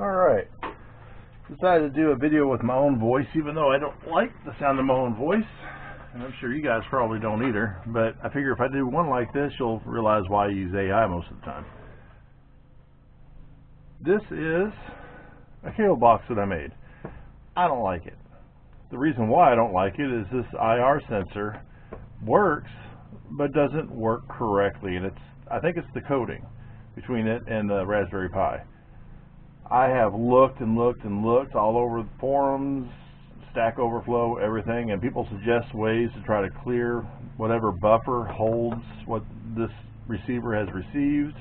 Alright, decided to do a video with my own voice, even though I don't like the sound of my own voice, and I'm sure you guys probably don't either, but I figure if I do one like this, you'll realize why I use AI most of the time. This is a cable box that I made. I don't like it. The reason why I don't like it is this IR sensor works, but doesn't work correctly, and I think it's the coding between it and the Raspberry Pi. I have looked and looked and looked all over the forums, Stack Overflow, everything, and people suggest ways to try to clear whatever buffer holds what this receiver has received.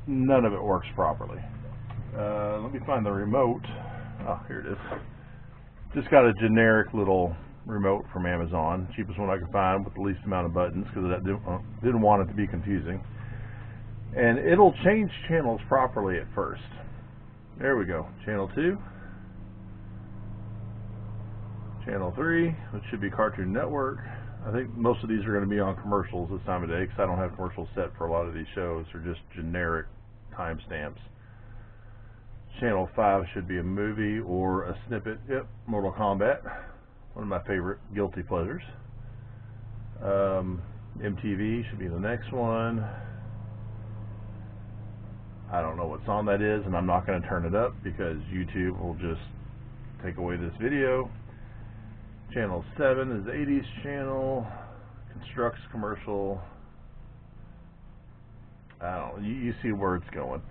None of it works properly. Let me find the remote. Oh, here it is. Just got a generic little remote from Amazon, cheapest one I could find with the least amount of buttons, because I didn't want it to be confusing. And it'll change channels properly at first. There we go. Channel 2. Channel 3, which should be Cartoon Network. I think most of these are going to be on commercials this time of day, because I don't have commercials set for a lot of these shows. They're just generic timestamps. Channel 5 should be a movie or a snippet. Yep, Mortal Kombat. One of my favorite guilty pleasures. MTV should be the next one. I don't know what song that is, and I'm not going to turn it up because YouTube will just take away this video. Channel 7 is the 80s channel. Constructs commercial. I don't know. You see where it's going.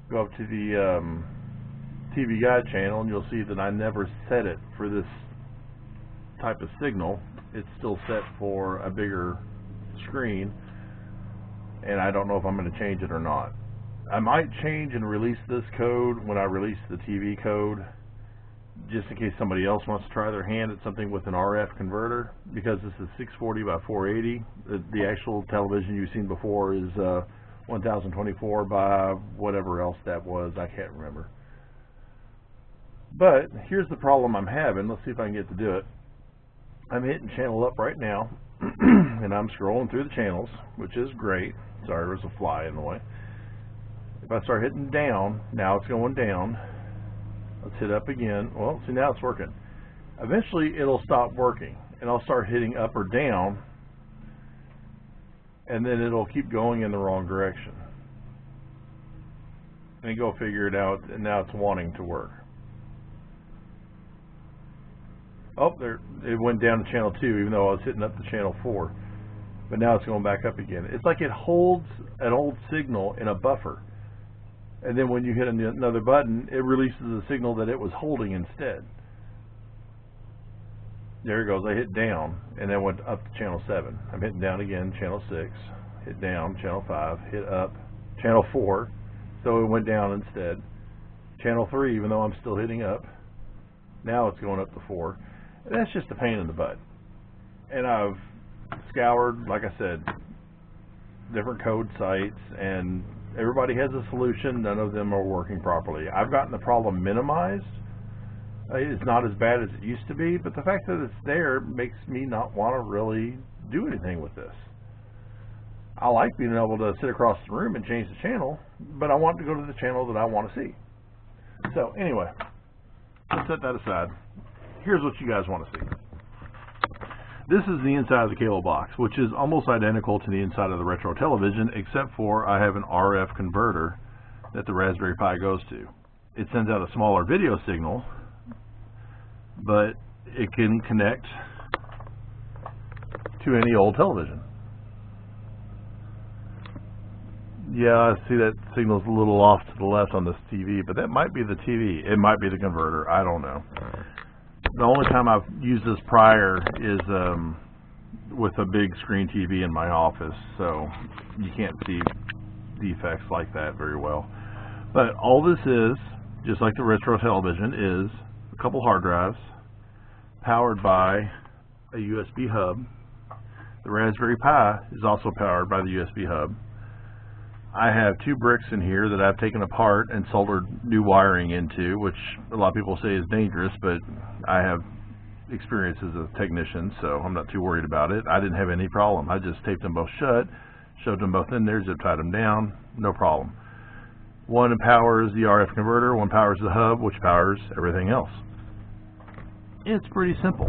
Go up to the TV Guide channel, and you'll see that I never set it for this type of signal. It's still set for a bigger screen, and I don't know if I'm going to change it or not. I might change and release this code when I release the TV code, just in case somebody else wants to try their hand at something with an RF converter, because this is 640 by 480. The actual television you've seen before is 1024 by whatever else that was. I can't remember. But here's the problem I'm having. Let's see if I can get to do it. I'm hitting channel up right now, and I'm scrolling through the channels, which is great. Sorry, there's a fly in the way. If I start hitting down, now it's going down. Let's hit up again. Well, see, now it's working. Eventually, it'll stop working, and I'll start hitting up or down, and then it'll keep going in the wrong direction. And go figure it out, and now it's wanting to work. Oh, there, it went down to channel 2, even though I was hitting up to channel 4. But now it's going back up again. It's like it holds an old signal in a buffer. And then when you hit another button, it releases the signal that it was holding instead. There it goes. I hit down, and then went up to channel 7. I'm hitting down again, channel 6. Hit down, channel 5. Hit up, channel 4. So it went down instead. Channel 3, even though I'm still hitting up. Now it's going up to 4. And that's just a pain in the butt. And I've scoured, like I said, different code sites, and everybody has a solution. None of them are working properly. I've gotten the problem minimized. It's not as bad as it used to be, but the fact that it's there makes me not want to really do anything with this. I like being able to sit across the room and change the channel, but I want to go to the channel that I want to see. So anyway, let's set that aside. Here's what you guys want to see. This is the inside of the cable box, which is almost identical to the inside of the retro television, except for I have an RF converter that the Raspberry Pi goes to. It sends out a smaller video signal, but it can connect to any old television. Yeah, I see that signal's a little off to the left on this TV, but that might be the TV. It might be the converter. I don't know. The only time I've used this prior is with a big screen TV in my office, so you can't see defects like that very well. But all this is, just like the retro television, is a couple hard drives powered by a USB hub. The Raspberry Pi is also powered by the USB hub. I have 2 bricks in here that I've taken apart and soldered new wiring into, which a lot of people say is dangerous, but I have experience as a technician, so I'm not too worried about it. I didn't have any problem. I just taped them both shut, shoved them both in there, zip tied them down, no problem. One powers the RF converter, one powers the hub, which powers everything else. It's pretty simple.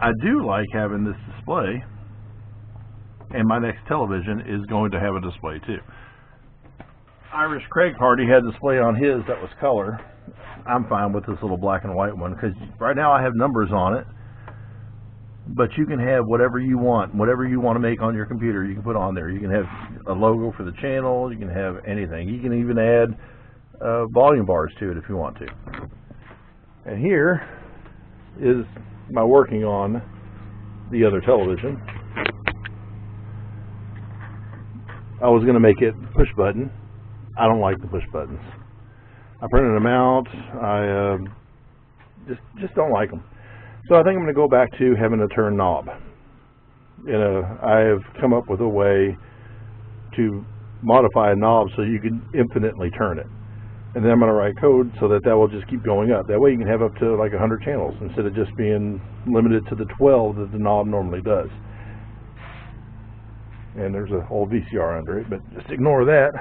I do like having this display, and my next television is going to have a display too. Irish Craig Hardy had a display on his that was color. I'm fine with this little black and white one because right now I have numbers on it, but you can have whatever you want to make on your computer, you can put on there. You can have a logo for the channel, you can have anything. You can even add volume bars to it if you want to. And here is my working on the other television. I was going to make it push button. I don't like the push buttons. I printed them out. I just don't like them. So I think I'm going to go back to having a turn knob. I have come up with a way to modify a knob so you can infinitely turn it. And then I'm going to write code so that will just keep going up. That way you can have up to like 100 channels instead of just being limited to the 12 that the knob normally does. And there's an old VCR under it, but just ignore that.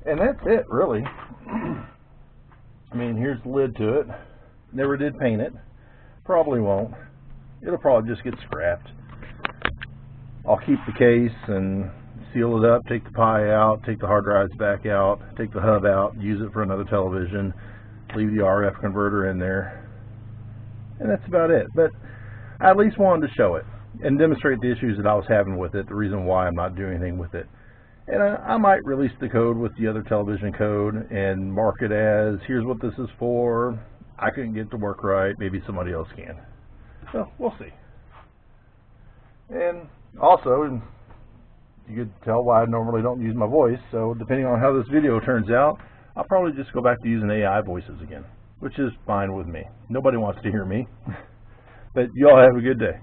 And that's it, really. I mean, here's the lid to it. Never did paint it. Probably won't. It'll probably just get scrapped. I'll keep the case and seal it up, take the Pi out, take the hard drives back out, take the hub out, use it for another television, leave the RF converter in there. And that's about it. But I at least wanted to show it and demonstrate the issues that I was having with it, the reason why I'm not doing anything with it. And I might release the code with the other television code and mark it as, here's what this is for. I couldn't get it to work right. Maybe somebody else can. So we'll see. And also, you could tell why I normally don't use my voice. So depending on how this video turns out, I'll probably just go back to using AI voices again, which is fine with me. Nobody wants to hear me. But y'all have a good day.